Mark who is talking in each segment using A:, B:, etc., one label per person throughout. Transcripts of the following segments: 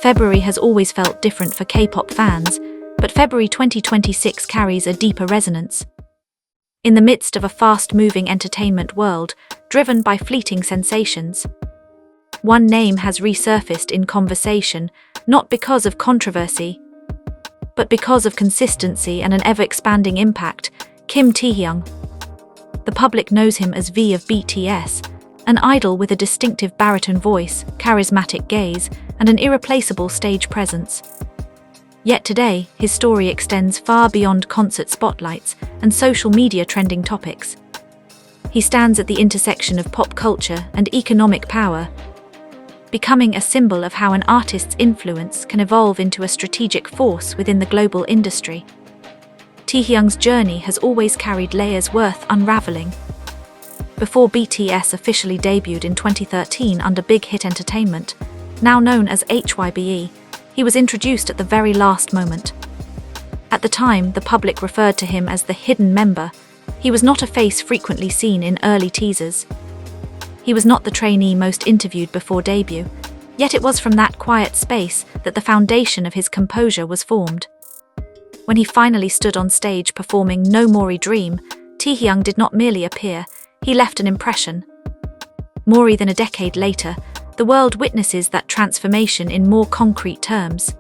A: February has always felt different for K-pop fans, but February 2026 carries a deeper resonance. In the midst of a fast-moving entertainment world, driven by fleeting sensations, one name has resurfaced in conversation, not because of controversy, but because of consistency and an ever-expanding impact: Kim Taehyung. The public knows him as V of BTS, an idol with a distinctive baritone voice, charismatic gaze, and an irreplaceable stage presence. Yet today, his story extends far beyond concert spotlights and social media trending topics. He stands at the intersection of pop culture and economic power, becoming a symbol of how an artist's influence can evolve into a strategic force within the global industry. Taehyung's journey has always carried layers worth unraveling. Before BTS officially debuted in 2013 under Big Hit Entertainment, now known as HYBE, he was introduced at the very last moment. At the time, the public referred to him as the hidden member. He was not a face frequently seen in early teasers. He was not the trainee most interviewed before debut, yet it was from that quiet space that the foundation of his composure was formed. When he finally stood on stage performing No Mori Dream, Taehyung did not merely appear, he left an impression. More than a decade later, the world witnesses that transformation in more concrete terms.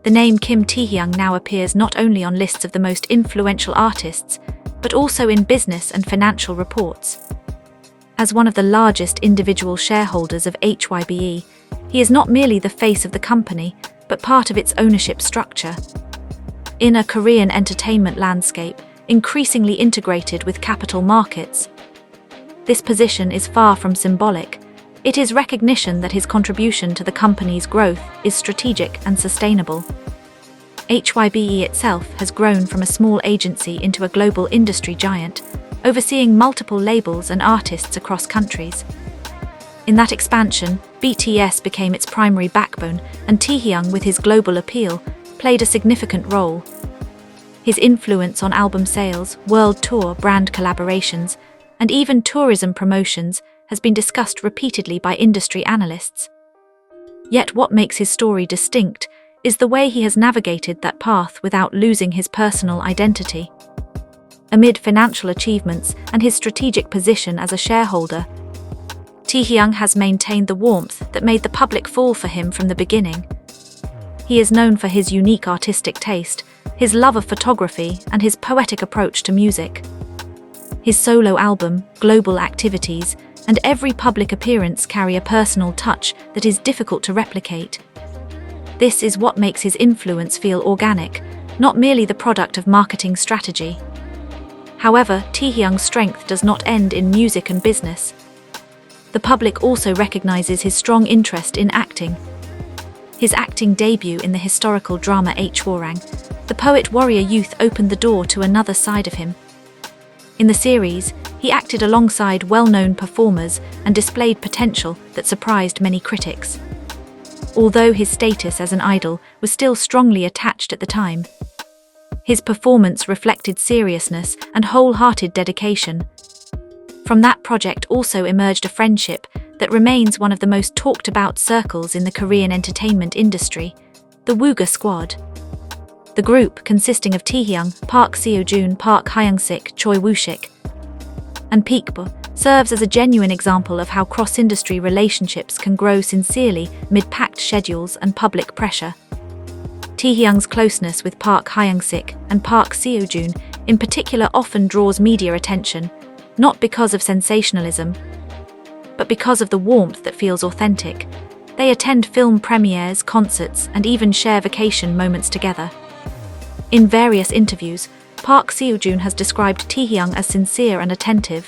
A: The name Kim Taehyung now appears not only on lists of the most influential artists, but also in business and financial reports. As one of the largest individual shareholders of HYBE, he is not merely the face of the company, but part of its ownership structure. In a Korean entertainment landscape, increasingly integrated with capital markets, this position is far from symbolic. It is recognition that his contribution to the company's growth is strategic and sustainable. HYBE itself has grown from a small agency into a global industry giant, overseeing multiple labels and artists across countries. In that expansion, BTS became its primary backbone, and Taehyung, with his global appeal, played a significant role. His influence on album sales, world tour, brand collaborations, and even tourism promotions has been discussed repeatedly by industry analysts. Yet what makes his story distinct is the way he has navigated that path without losing his personal identity. Amid financial achievements and his strategic position as a shareholder, Taehyung has maintained the warmth that made the public fall for him from the beginning. He is known for his unique artistic taste, his love of photography, and his poetic approach to music. His solo album, global activities, and every public appearance carry a personal touch that is difficult to replicate. This is what makes his influence feel organic, not merely the product of marketing strategy. However, Taehyung's strength does not end in music and business. The public also recognizes his strong interest in acting. His acting debut in the historical drama Hwarang, the poet warrior youth, opened the door to another side of him. In the series, he acted alongside well-known performers and displayed potential that surprised many critics. Although his status as an idol was still strongly attached at the time, his performance reflected seriousness and wholehearted dedication. From that project also emerged a friendship that remains one of the most talked-about circles in the Korean entertainment industry, the Wooga Squad. The group, consisting of Taehyung, Park Seo-joon, Park Hyung-sik, Choi Woo-sik, and Btsv, serves as a genuine example of how cross-industry relationships can grow sincerely amid packed schedules and public pressure. Taehyung's closeness with Park Hyung-sik and Park Seo-joon in particular often draws media attention, not because of sensationalism, but because of the warmth that feels authentic. They attend film premieres, concerts, and even share vacation moments together. In various interviews, Park Seo-joon has described Taehyung as sincere and attentive,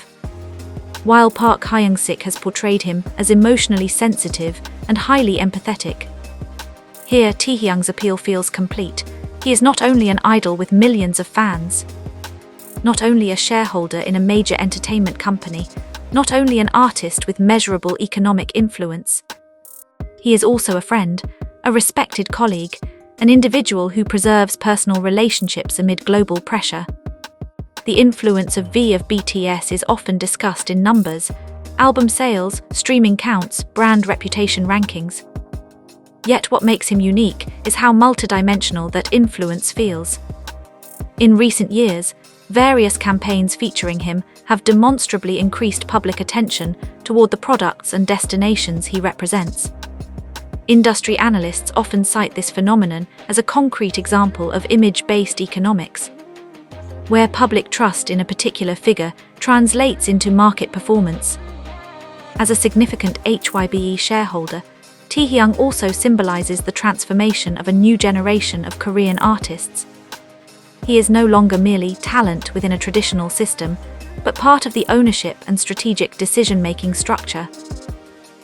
A: while Park Hyung-sik has portrayed him as emotionally sensitive and highly empathetic. Here, Taehyung's appeal feels complete. He is not only an idol with millions of fans, not only a shareholder in a major entertainment company, not only an artist with measurable economic influence. He is also a friend, a respected colleague, an individual who preserves personal relationships amid global pressure. The influence of V of BTS is often discussed in numbers, album sales, streaming counts, brand reputation rankings. Yet what makes him unique is how multidimensional that influence feels. In recent years, various campaigns featuring him have demonstrably increased public attention toward the products and destinations he represents. Industry analysts often cite this phenomenon as a concrete example of image-based economics, where public trust in a particular figure translates into market performance. As a significant HYBE shareholder, Taehyung also symbolizes the transformation of a new generation of Korean artists. He is no longer merely talent within a traditional system, but part of the ownership and strategic decision-making structure.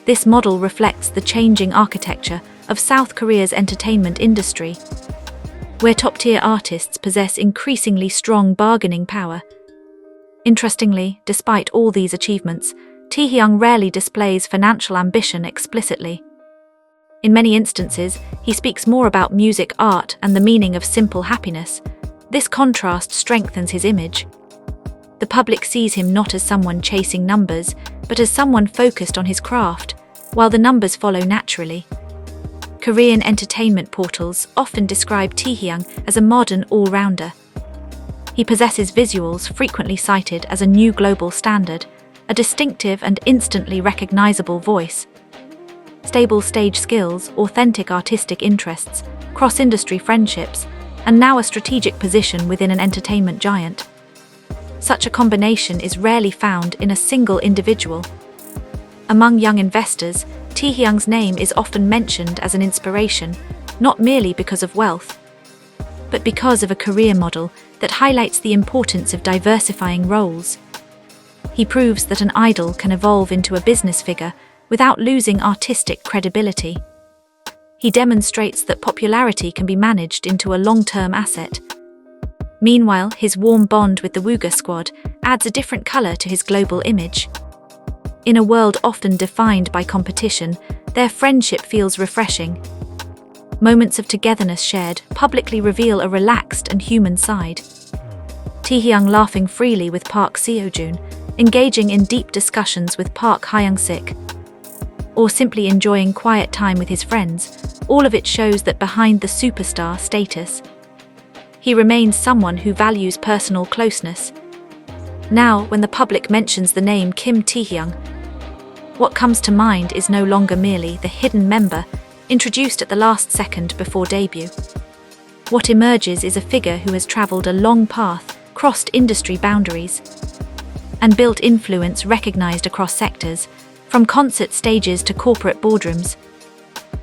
A: This model reflects the changing architecture of South Korea's entertainment industry, where top-tier artists possess increasingly strong bargaining power. Interestingly, despite all these achievements, Taehyung rarely displays financial ambition explicitly. In many instances, he speaks more about music, art, and the meaning of simple happiness. This contrast strengthens his image. The public sees him not as someone chasing numbers, but as someone focused on his craft, while the numbers follow naturally. Korean entertainment portals often describe Taehyung as a modern all-rounder. He possesses visuals frequently cited as a new global standard, a distinctive and instantly recognizable voice. Stable stage skills, authentic artistic interests, cross-industry friendships, and now a strategic position within an entertainment giant. Such a combination is rarely found in a single individual. Among young investors, Taehyung's name is often mentioned as an inspiration, not merely because of wealth, but because of a career model that highlights the importance of diversifying roles. He proves that an idol can evolve into a business figure without losing artistic credibility. He demonstrates that popularity can be managed into a long-term asset. Meanwhile, his warm bond with the Wooga Squad adds a different color to his global image. In a world often defined by competition, their friendship feels refreshing. Moments of togetherness shared publicly reveal a relaxed and human side. Taehyung laughing freely with Park Seo-joon, engaging in deep discussions with Park Hyung-sik, or simply enjoying quiet time with his friends, all of it shows that behind the superstar status, he remains someone who values personal closeness. Now, when the public mentions the name Kim Taehyung, what comes to mind is no longer merely the hidden member introduced at the last second before debut. What emerges is a figure who has traveled a long path, crossed industry boundaries, and built influence recognized across sectors, from concert stages to corporate boardrooms.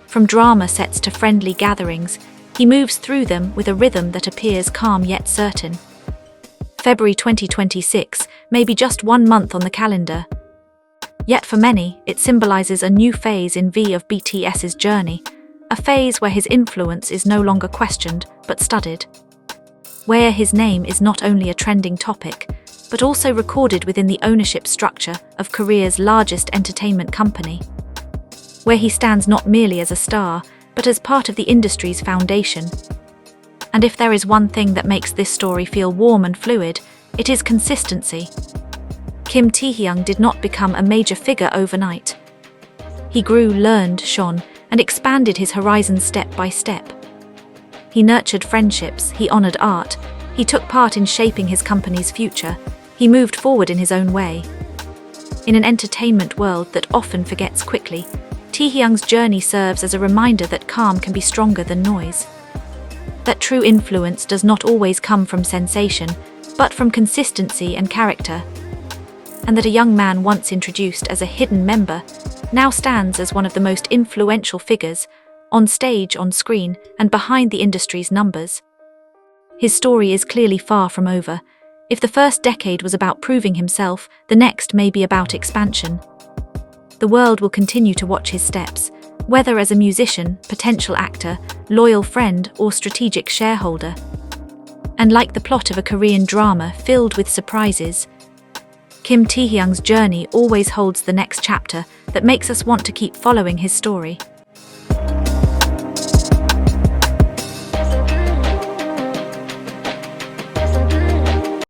A: From drama sets to friendly gatherings, he moves through them with a rhythm that appears calm yet certain. February 2026 may be just 1 month on the calendar. Yet for many, it symbolizes a new phase in Btsv's journey, a phase where his influence is no longer questioned but studied, where his name is not only a trending topic, but also recorded within the ownership structure of Korea's largest entertainment company, where he stands not merely as a star, but as part of the industry's foundation. And if there is one thing that makes this story feel warm and fluid, it is consistency. Kim Taehyung did not become a major figure overnight. He grew, learned, shone, and expanded his horizons step by step. He nurtured friendships, he honored art, he took part in shaping his company's future, he moved forward in his own way. In an entertainment world that often forgets quickly, Taehyung's journey serves as a reminder that calm can be stronger than noise. That true influence does not always come from sensation, but from consistency and character. And that a young man once introduced as a hidden member now stands as one of the most influential figures, on stage, on screen, and behind the industry's numbers. His story is clearly far from over. If the first decade was about proving himself, the next may be about expansion. The world will continue to watch his steps, whether as a musician, potential actor, loyal friend, or strategic shareholder. And like the plot of a Korean drama filled with surprises, Kim Taehyung's journey always holds the next chapter that makes us want to keep following his story.